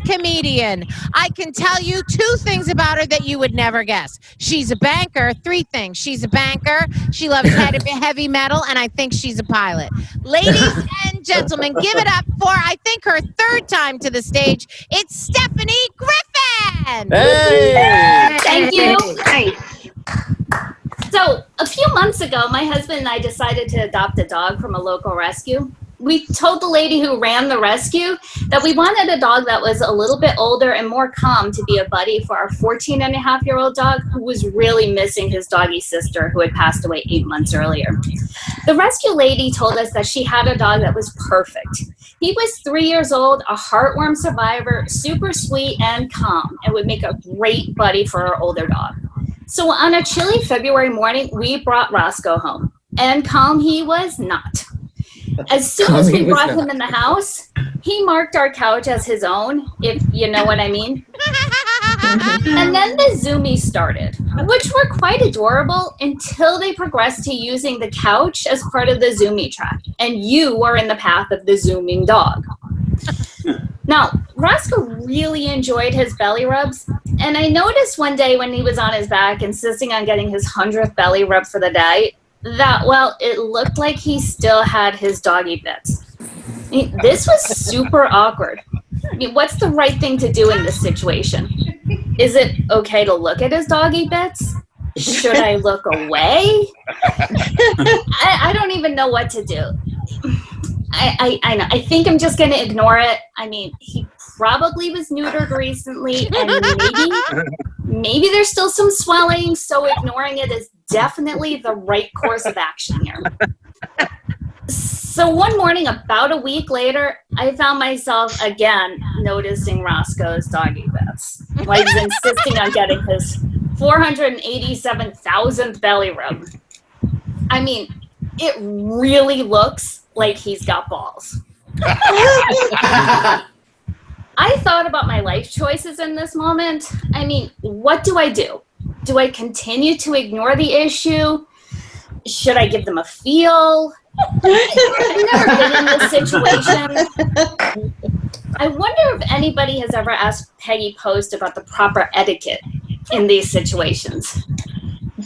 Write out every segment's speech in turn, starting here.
comedian. I can tell you 2 things about her that you would never guess. She's a banker. 3 things. She's a banker. She loves heavy metal, and I think she's a pilot. Ladies and gentlemen, give it up for, I think, her 3rd time to the stage. It's Stephanie Griffin. Hey! Thank you. Nice. So a few months ago, my husband and I decided to adopt a dog from a local rescue. We told the lady who ran the rescue that we wanted a dog that was a little bit older and more calm to be a buddy for our 14-and-a-half-year-old dog who was really missing his doggy sister who had passed away 8 months earlier. The rescue lady told us that she had a dog that was perfect. He was 3 years old, a heartworm survivor, super sweet and calm, and would make a great buddy for our older dog. So on a chilly February morning, we brought Roscoe home, and calm he was not. As soon as we brought him in the house, he marked our couch as his own, if you know what I mean. And then the zoomies started, which were quite adorable until they progressed to using the couch as part of the zoomie track, and you are in the path of the zooming dog. Now, Roscoe really enjoyed his belly rubs, and I noticed one day when he was on his back, insisting on getting his 100th belly rub for the day, that, well, it looked like he still had his doggy bits. I mean, this was super awkward. I mean, what's the right thing to do in this situation? Is it okay to look at his doggy bits? Should I look away? I don't even know what to do. I know. I think I'm just going to ignore it. I mean, he probably was neutered recently, and maybe there's still some swelling, so ignoring it is definitely the right course of action here. So one morning, about a week later, I found myself again noticing Roscoe's doggy bits. Like he's insisting on getting his 487,000th belly rub. I mean, it really looks like he's got balls. I thought about my life choices in this moment. I mean, what do I do? Do I continue to ignore the issue? Should I give them a feel? I've never been in this situation. I wonder if anybody has ever asked Peggy Post about the proper etiquette in these situations.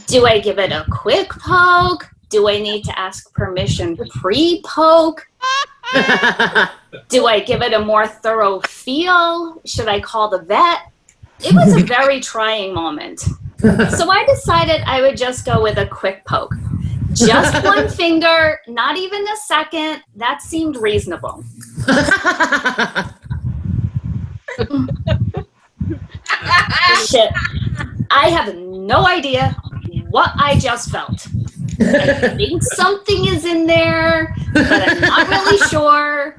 Do I give it a quick poke? Do I need to ask permission pre-poke? Do I give it a more thorough feel? Should I call the vet? It was a very trying moment. So I decided I would just go with a quick poke. Just one finger, not even a second. That seemed reasonable. Shit. I have no idea what I just felt. I think something is in there, but I'm not really sure.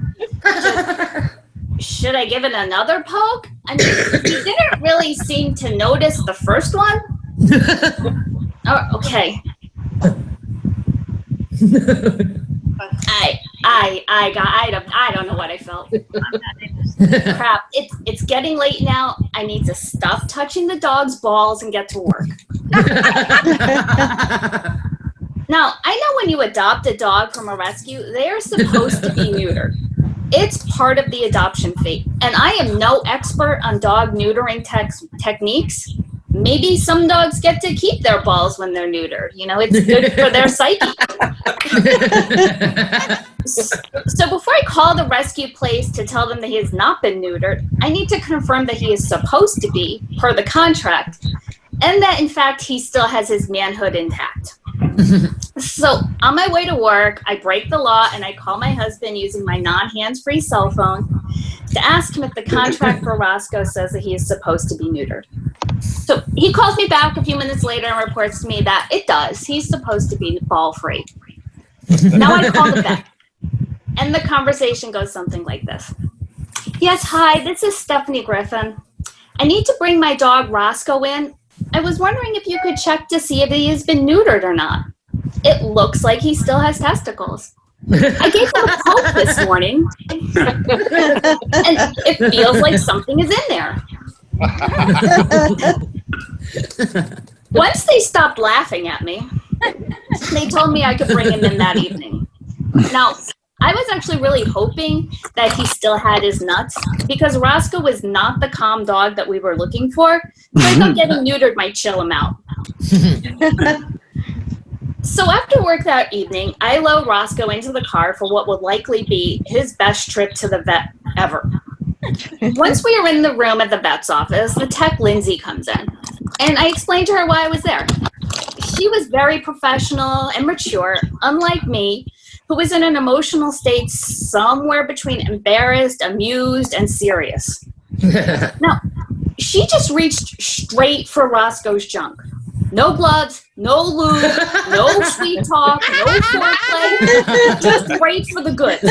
Should I give it another poke? I mean, you didn't really seem to notice the first one. Oh, okay. I don't know what I felt. Crap, it's getting late now. I need to stop touching the dog's balls and get to work. Now, I know when you adopt a dog from a rescue, they are supposed to be neutered. It's part of the adoption fate. And I am no expert on dog neutering techniques. Maybe some dogs get to keep their balls when they're neutered. You know, it's good for their psyche. So before I call the rescue place to tell them that he has not been neutered, I need to confirm that he is supposed to be, per the contract, and that, in fact, he still has his manhood intact. So on my way to work, I break the law and I call my husband using my non-hands-free cell phone to ask him if the contract for Roscoe says that he is supposed to be neutered. So he calls me back a few minutes later and reports to me that it does. He's supposed to be ball-free. Now I call the vet, and the conversation goes something like this. Yes, hi, this is Stephanie Griffin. I need to bring my dog Roscoe in. I was wondering if you could check to see if he has been neutered or not. It looks like he still has testicles. I gave him a poke this morning, and it feels like something is in there. Once they stopped laughing at me, they told me I could bring him in that evening. Now, I was actually really hoping that he still had his nuts because Roscoe was not the calm dog that we were looking for. So I thought getting neutered might chill him out. So after work that evening, I load Roscoe into the car for what would likely be his best trip to the vet ever. Once we are in the room at the vet's office, the tech Lindsay comes in, and I explained to her why I was there. She was very professional and mature, unlike me, who was in an emotional state somewhere between embarrassed, amused, and serious. Now, she just reached straight for Roscoe's junk. No gloves, no lube, no sweet talk, no foreplay, just straight for the goods.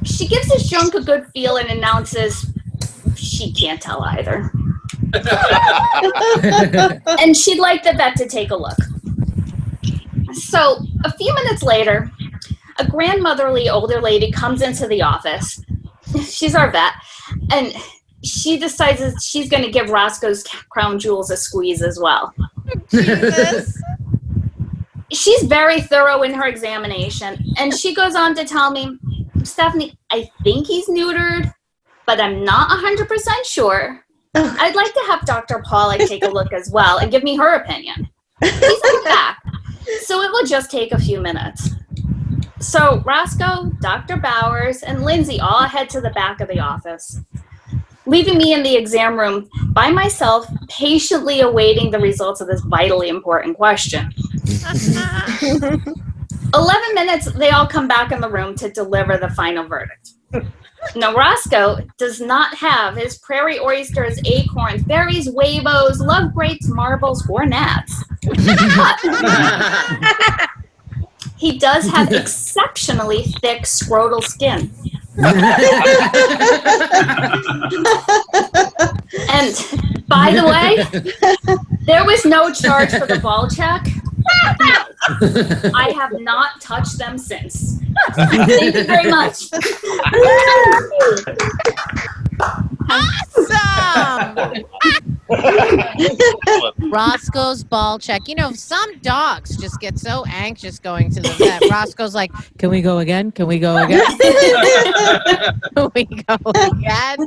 She gives his junk a good feel and announces she can't tell either. And she'd like the vet to take a look. So a few minutes later, a grandmotherly older lady comes into the office. She's our vet, and she decides that she's going to give Roscoe's crown jewels a squeeze as well. Jesus. She's very thorough in her examination, and she goes on to tell me, Stephanie, I think he's neutered, but I'm not 100% sure. I'd like to have Dr. Pollack take a look as well and give me her opinion. She's come back, so it will just take a few minutes. So Roscoe, Dr. Bowers, and Lindsay all head to the back of the office, leaving me in the exam room by myself, patiently awaiting the results of this vitally important question. 11 minutes, they all come back in the room to deliver the final verdict. Now, Roscoe does not have his prairie oysters, acorns, berries, huevos, love grapes, marbles, or gnats. He does have exceptionally thick scrotal skin. And by the way, there was no charge for the ball check. No. I have not touched them since. Thank you very much. Awesome! Roscoe's ball check. You know, some dogs just get so anxious going to the vet. Roscoe's like, can we go again? Can we go again? Can we go again?